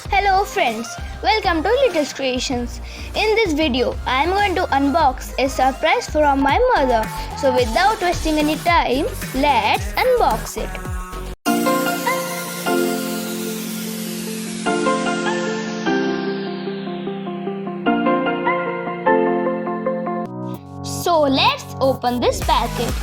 Hello friends, welcome to Latest Creations. In this video, I am going to unbox a surprise from my mother. So without wasting any time, let's unbox it. So let's open this packet.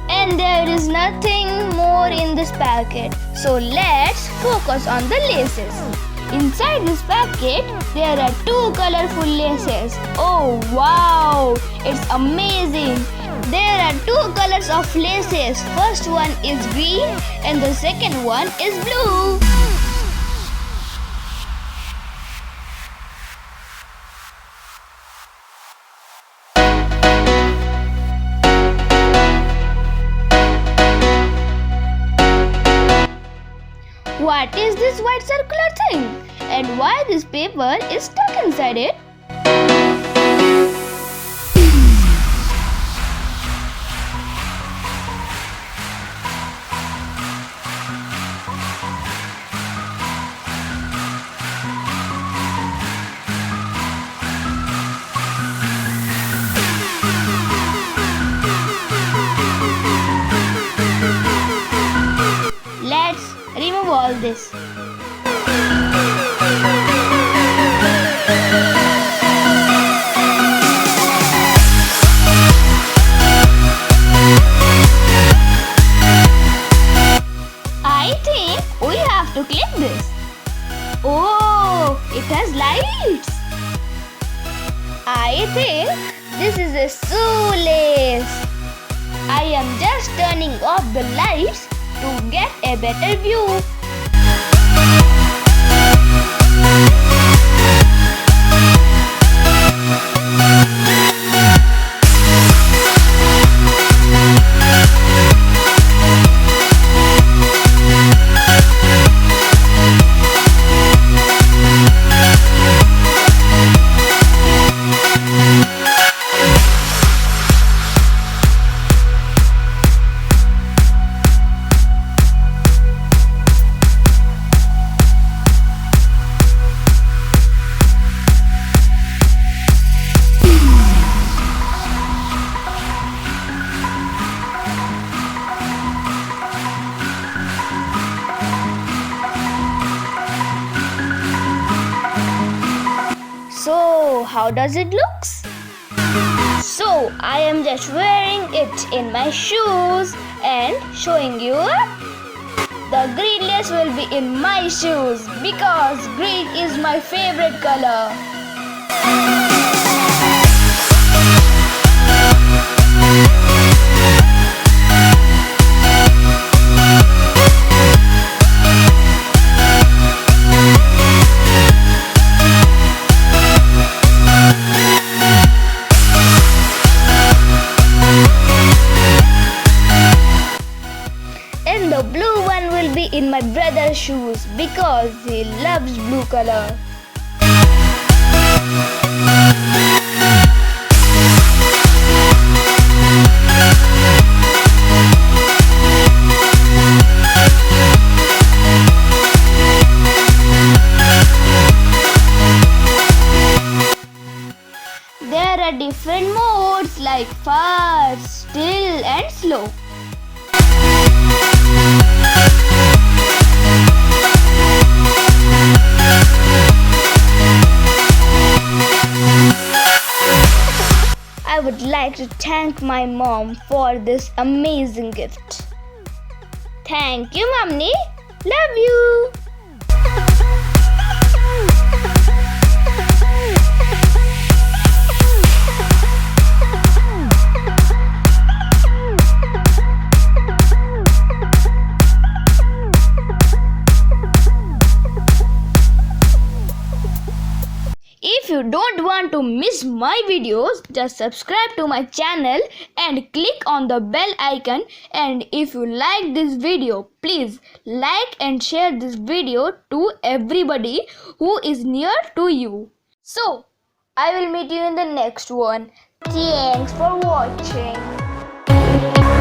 And there is nothing more in this packet. So let's focus on the laces. Inside this packet, there are two colorful laces. Oh wow! It's amazing! There are two colors of laces. First one is green and the second one is blue. What is this white circular thing? And why this paper is stuck inside it? Let's remove all this. I think we have to clip this. Oh, it has lights. I think this is a shoelace. I am just turning off the lights to get a better view. So, how does it look? So, I am just wearing it in my shoes and showing you the green lace will be in my shoes because green is my favorite color. And the blue one will be in my brother's shoes because he loves blue color. There are different modes like fast, still and slow. I would like to thank my mom for this amazing gift. Thank you, Mommy. Love you. If you don't want to miss my videos, just subscribe to my channel and click on the bell icon. And if you like this video, please like and share this video to everybody who is near to you. So, I will meet you in the next one. Thanks for watching.